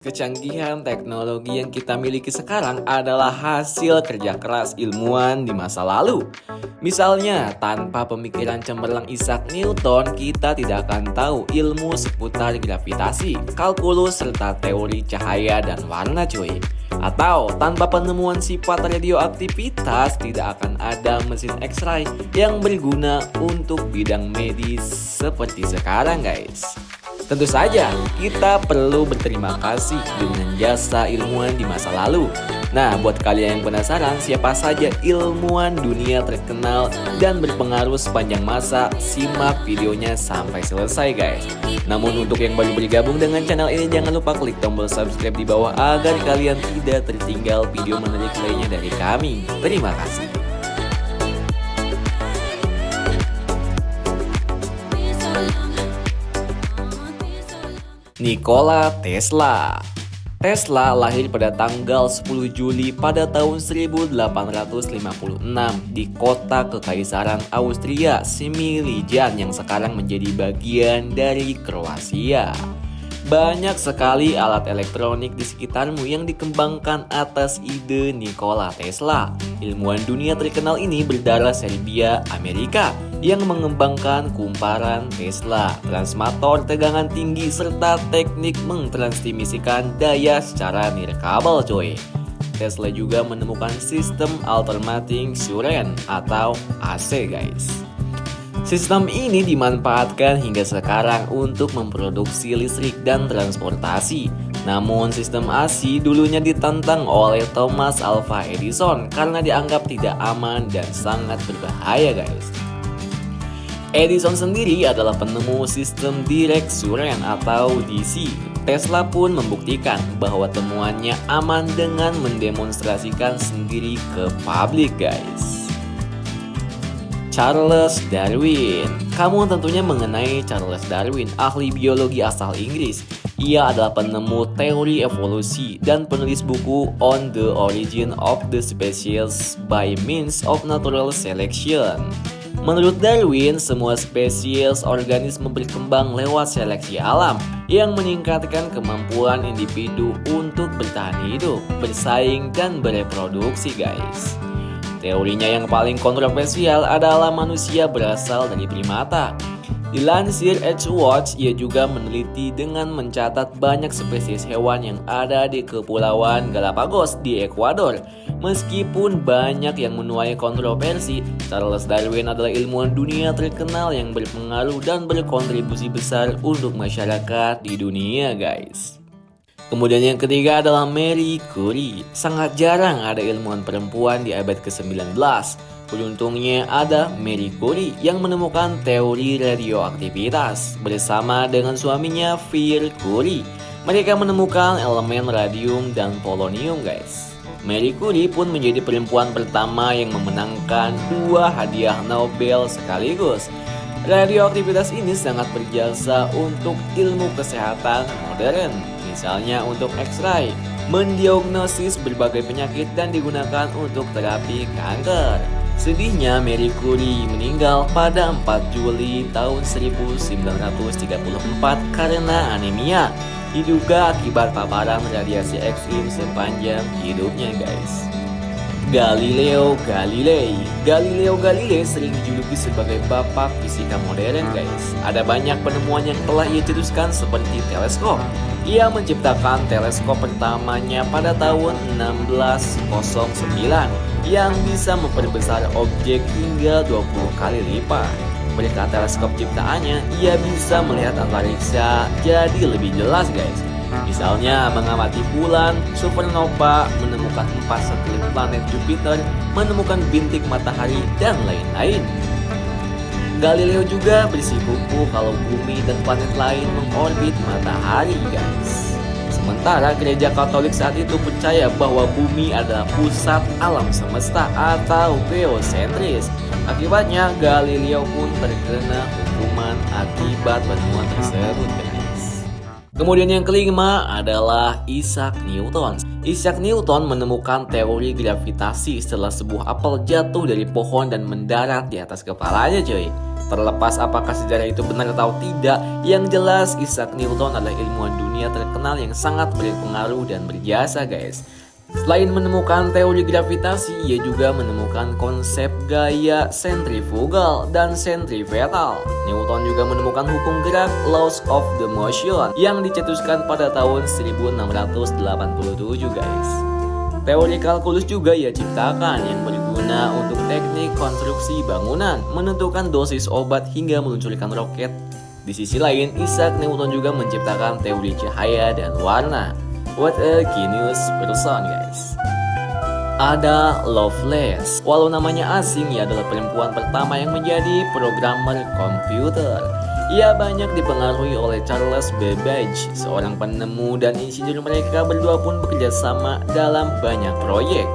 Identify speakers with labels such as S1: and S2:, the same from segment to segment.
S1: Kecanggihan teknologi yang kita miliki sekarang adalah hasil kerja keras ilmuwan di masa lalu. Misalnya, tanpa pemikiran cemerlang Isaac Newton, kita tidak akan tahu ilmu seputar gravitasi, kalkulus, serta teori cahaya dan warna cuy. Atau, tanpa penemuan sifat radioaktivitas, tidak akan ada mesin X-ray yang berguna untuk bidang medis seperti sekarang guys. Tentu saja, kita perlu berterima kasih dengan jasa ilmuwan di masa lalu. Nah, buat kalian yang penasaran siapa saja ilmuwan dunia terkenal dan berpengaruh sepanjang masa, simak videonya sampai selesai guys. Namun untuk yang baru bergabung dengan channel ini, jangan lupa klik tombol subscribe di bawah agar kalian tidak tertinggal video menarik lainnya dari kami. Terima kasih. Nikola Tesla. Tesla lahir pada tanggal 10 Juli pada tahun 1856 di kota Kekaisaran Austria, Semilijan yang sekarang menjadi bagian dari Kroasia. Banyak sekali alat elektronik di sekitarmu yang dikembangkan atas ide Nikola Tesla. Ilmuwan dunia terkenal ini berdarah Serbia, Amerika, yang mengembangkan kumparan Tesla, transmator tegangan tinggi, serta teknik mentransmisikan daya secara nirkabel coy. Tesla juga menemukan sistem alternating current atau AC guys. Sistem ini dimanfaatkan hingga sekarang untuk memproduksi listrik dan transportasi. Namun sistem AC dulunya ditentang oleh Thomas Alva Edison karena dianggap tidak aman dan sangat berbahaya guys. Edison sendiri adalah penemu sistem direct current atau DC. Tesla pun membuktikan bahwa temuannya aman dengan mendemonstrasikan sendiri ke publik guys. Charles Darwin. Kamu tentunya mengenai Charles Darwin, ahli biologi asal Inggris. Ia adalah penemu teori evolusi dan penulis buku On the Origin of the Species by Means of Natural Selection. Menurut Darwin, semua spesies organisme berkembang lewat seleksi alam yang meningkatkan kemampuan individu untuk bertahan hidup, bersaing, dan bereproduksi guys. Teorinya yang paling kontroversial adalah manusia berasal dari primata. Dilansir Edgewatch, ia juga meneliti dengan mencatat banyak spesies hewan yang ada di Kepulauan Galapagos di Ekuador. Meskipun banyak yang menuai kontroversi, Charles Darwin adalah ilmuwan dunia terkenal yang berpengaruh dan berkontribusi besar untuk masyarakat di dunia guys. Kemudian yang ketiga adalah Marie Curie. Sangat jarang ada ilmuwan perempuan di abad ke-19. Beruntungnya ada Marie Curie yang menemukan teori radioaktivitas bersama dengan suaminya Pierre Curie. Mereka menemukan elemen radium dan polonium guys. Marie Curie pun menjadi perempuan pertama yang memenangkan 2 hadiah Nobel sekaligus. Radioaktivitas ini sangat berjasa untuk ilmu kesehatan modern, misalnya untuk X-ray, mendiagnosis berbagai penyakit dan digunakan untuk terapi kanker. Sedihnya Marie Curie meninggal pada 4 Juli tahun 1934 karena anemia, diduga akibat paparan radiasi ekstrim sepanjang hidupnya guys. Galileo Galilei. Galileo Galilei sering dijuluki sebagai bapak fisika modern guys. Ada banyak penemuan yang telah ia cetuskan seperti teleskop. Ia menciptakan teleskop pertamanya pada tahun 1609 yang bisa memperbesar objek hingga 20 kali lipat. Berkat teleskop ciptaannya, ia bisa melihat antariksa jadi lebih jelas guys. Misalnya mengamati bulan, supernova, menemukan 4 satelit planet Jupiter, menemukan bintik matahari, dan lain-lain. Galileo juga bersikukuh kalau bumi dan planet lain mengorbit matahari guys. Sementara gereja Katolik saat itu percaya bahwa bumi adalah pusat alam semesta atau geosentris. Akibatnya Galileo pun terkena hukuman akibat penemuan tersebut guys. Kemudian yang kelima adalah Isaac Newton. Isaac Newton menemukan teori gravitasi setelah sebuah apel jatuh dari pohon dan mendarat di atas kepalanya cuy. Terlepas apakah sejarah itu benar atau tidak, yang jelas Isaac Newton adalah ilmuwan dunia terkenal yang sangat berpengaruh dan berjasa guys. Selain menemukan teori gravitasi, ia juga menemukan konsep gaya sentrifugal dan sentripetal. Newton juga menemukan hukum gerak laws of the motion yang dicetuskan pada tahun 1687 guys. Teori kalkulus juga ia ciptakan yang berguna untuk teknik konstruksi bangunan, menentukan dosis obat hingga meluncurkan roket. Di sisi lain, Isaac Newton juga menciptakan teori cahaya dan warna. What a genius person guys. Ada Lovelace. Walau namanya asing, ia adalah perempuan pertama yang menjadi programmer komputer. Ia banyak dipengaruhi oleh Charles Babbage, seorang penemu dan insinyur. Mereka berdua pun bekerja sama dalam banyak proyek.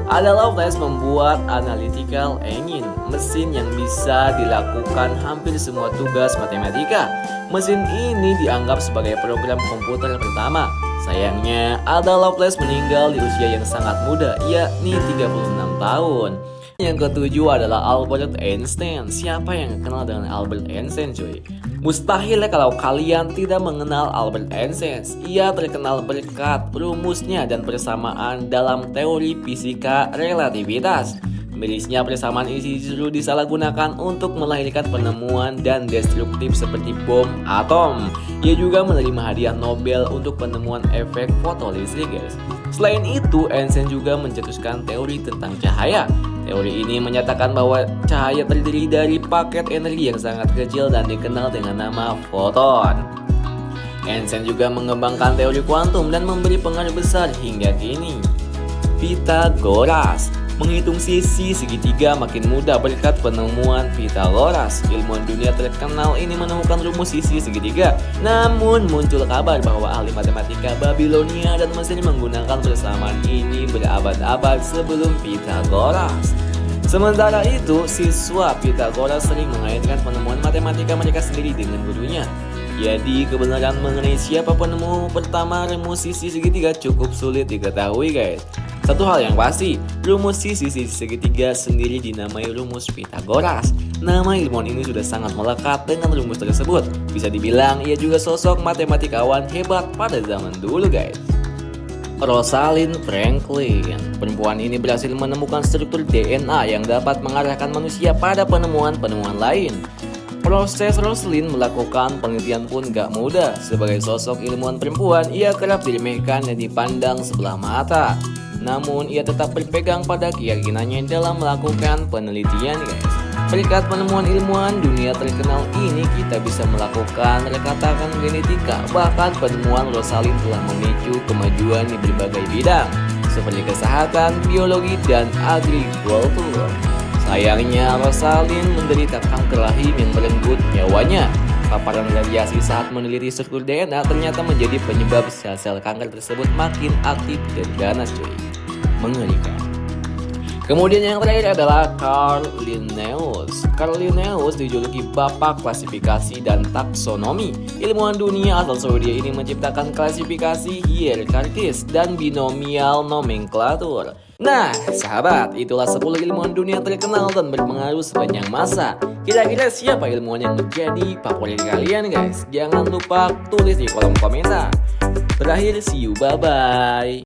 S1: Ada Lovelace membuat analytical engine, mesin yang bisa dilakukan hampir semua tugas matematika. Mesin ini dianggap sebagai program komputer pertama. Sayangnya, Ada Lovelace meninggal di usia yang sangat muda, yakni 36 tahun. Yang ketujuh adalah Albert Einstein. Siapa yang kenal dengan Albert Einstein cuy? Mustahil ya kalau kalian tidak mengenal Albert Einstein. Ia terkenal berkat rumusnya dan persamaan dalam teori fisika relativitas. Mirisnya, persamaan ini justru disalahgunakan untuk melahirkan penemuan dan destruktif seperti bom atom. Ia juga menerima hadiah Nobel untuk penemuan efek fotolistrik guys. Selain itu, Einstein juga mencetuskan teori tentang cahaya. Teori ini menyatakan bahwa cahaya terdiri dari paket energi yang sangat kecil dan dikenal dengan nama foton. Einstein juga mengembangkan teori kuantum dan memberi pengaruh besar hingga kini. Pythagoras menghitung sisi segitiga makin mudah berkat penemuan Pythagoras. Ilmuwan dunia terkenal ini menemukan rumus sisi segitiga. Namun muncul kabar bahwa ahli matematika Babilonia dan Mesir menggunakan persamaan ini berabad-abad sebelum Pythagoras. Sementara itu, siswa Pythagoras sering mengaitkan penemuan matematika mereka sendiri dengan gurunya. Jadi kebenaran mengenai siapa penemu pertama rumus sisi segitiga cukup sulit diketahui guys. Satu hal yang pasti, rumus sisi segitiga sendiri dinamai rumus Pythagoras. Nama ilmuwan ini sudah sangat melekat dengan rumus tersebut. Bisa dibilang ia juga sosok matematikawan hebat pada zaman dulu guys. Rosalind Franklin. Perempuan ini berhasil menemukan struktur DNA yang dapat mengarahkan manusia pada penemuan-penemuan lain. Proses Rosalind melakukan penelitian pun gak mudah. Sebagai sosok ilmuwan perempuan, ia kerap diremehkan dan dipandang sebelah mata. Namun ia tetap berpegang pada keyakinannya dalam melakukan penelitian guys. Berkat penemuan ilmuwan dunia terkenal ini, kita bisa melakukan rekatakan genetika. Bahkan penemuan Rosalind telah memicu kemajuan di berbagai bidang seperti kesehatan, biologi, dan agrikultur. Sayangnya, Rosalind menderita kanker rahim yang merenggut nyawanya. Paparan radiasi saat meneliti struktur DNA ternyata menjadi penyebab sel-sel kanker tersebut makin aktif dan ganas cuy. Mengerikan. Kemudian yang terakhir adalah Carl Linnaeus. Carl Linnaeus dijuluki bapak klasifikasi dan taksonomi. Ilmuwan dunia asal Swedia ini menciptakan klasifikasi hierarkis dan binomial nomenklatur. Nah, sahabat, itulah 10 ilmuwan dunia terkenal dan berpengaruh sepanjang masa. Kira-kira siapa ilmuwan yang menjadi favorit kalian guys? Jangan lupa tulis di kolom komentar. Terakhir, see you, bye-bye.